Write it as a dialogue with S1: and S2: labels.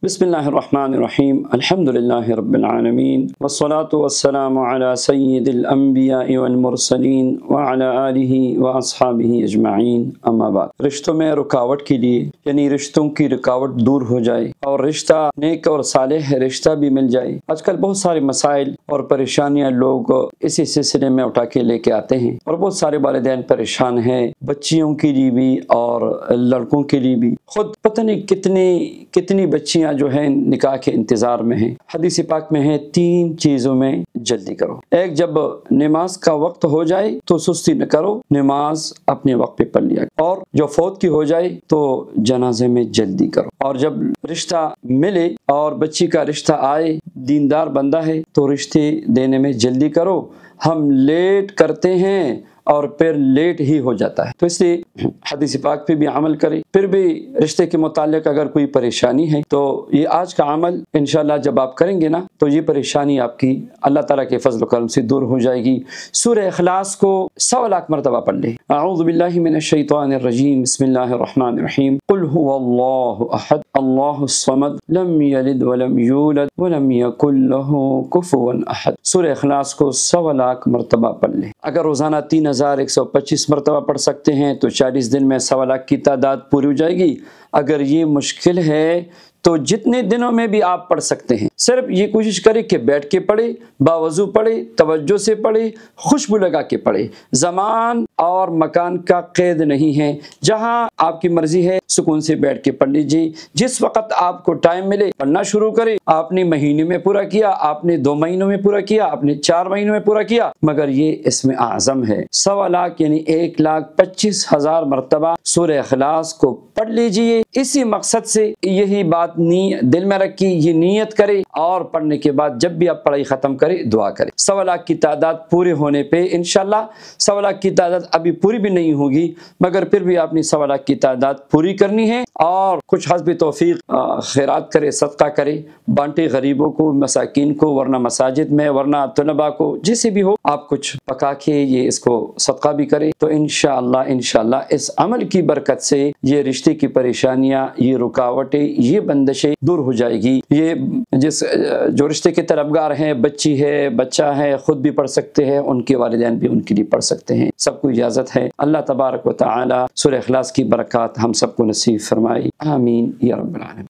S1: बिस्मिल्लाहिर्रहमानिर्रहीम अल्हम्दुलिल्लाहि रब्बिल आलमीन वस्सलातु वस्सलामु अला सय्यिदिल अंबिया'i वल मुरसलीन व अला आलिहि व अस्हाबिहि अजमाइन अम्मा बाद। रिश्तों में रुकावट के लिए यानी रिश्तों की रुकावट दूर हो जाए और रिश्ता नेक और सालेह रिश्ता भी मिल जाए। आजकल बहुत सारे मसाइल और परेशानियां लोग इसी सिलसिले में उठा के लेके आते हैं और बहुत सारे वालिदैन परेशान हैं, बच्चियों के लिए भी और लड़कों के लिए भी। खुद पता नहीं कितनी बच्चियां जो है निकाह के इंतजार में हैं। हदीस पाक में है 3 चीजों में जल्दी करो। एक, जब नमाज का वक्त हो जाए तो सुस्ती न करो, नमाज अपने वक्त पे पढ़ लिया। और जो फौत की हो जाए तो जनाजे में जल्दी करो। और जब रिश्ता मिले और बच्ची का रिश्ता आए, दीनदार बंदा है तो रिश्ते देने में जल्दी करो। हम लेट करते हैं और फिर लेट ही हो जाता है। तो इसलिए हदीस पाक पे भी अमल करें। फिर भी रिश्ते के मुताल्लिक अगर कोई परेशानी है तो ये आज का अमल इंशाल्लाह जब आप करेंगे ना तो ये परेशानी आपकी अल्लाह ताला के फजल करम से दूर हो जाएगी। सूरह इखलास को 100 लाख मरतबा पढ़ ले। अऊज़ु बिल्लाहि मिनश शैतानिर रजीम, बिस्मिल्लाहिर रहमानिर रहीम। कुल हुवल्लाहु अहद, अल्लाहुस समद, लम यलिद वलम यूलद वलम यकुल लहू कुफुवन अहद। सूरह इखलास को 100 लाख मरतबा पढ़ ले। अगर रोजाना 3125 मरतबा पढ़ सकते हैं तो 40 दिन में 100 लाख की तादाद पूरी हो जाएगी। अगर ये मुश्किल है तो जितने दिनों में भी आप पढ़ सकते हैं। सिर्फ ये कोशिश करें कि बैठ के पढ़े, बावजू पढ़े, तवज्जो से पढ़े, खुशबू लगा के पढ़े। ज़मान और मकान का क़ैद नहीं है, जहां आपकी मर्जी है सुकून से बैठ के पढ़ लीजिए। जिस वक्त आपको टाइम मिले पढ़ना शुरू करें। आपने महीने में पूरा किया, आपने 2 महीनों में पूरा किया, आपने 4 महीनों में पूरा किया, मगर ये इसमें आज़म है। 100 लाख यानी 1,25,000 मरतबा सूरह इखलास को पढ़ लीजिए। इसी मकसद से यही बात दिल में रखी, ये नियत करे और पढ़ने के बाद जब भी आप पढ़ाई खत्म करें दुआ करें। 100 लाख की तादाद पूरे होने पे इंशाल्लाह 100 लाख की तादाद अभी पूरी भी नहीं होगी, मगर फिर भी आपने 100 लाख की तादाद पूरी करनी है। और कुछ हस्ब तौफीक खैरात करे, सदका करे, बांटे गरीबों को, मसाकिन को, वरना मसाजिद में, वरना तलबा को, जिसे भी हो आप कुछ पका के ये इसको सदका भी करे। तो इंशाअल्लाह इस अमल की बरकत से ये रिश्ते की परेशानियां, ये रुकावटें, ये बंदिशें दूर हो जाएगी। ये जो रिश्ते के तलबगार हैं, बच्ची है, बच्चा है, खुद भी पढ़ सकते हैं, उनके वालिदैन भी उनके लिए पढ़ सकते हैं। सबको इजाज़त है। अल्लाह तबारक व तआला सूरह इखलास की बरकत हम सबको नसीब फरमाए। आमीन या रब्बल आलमीन।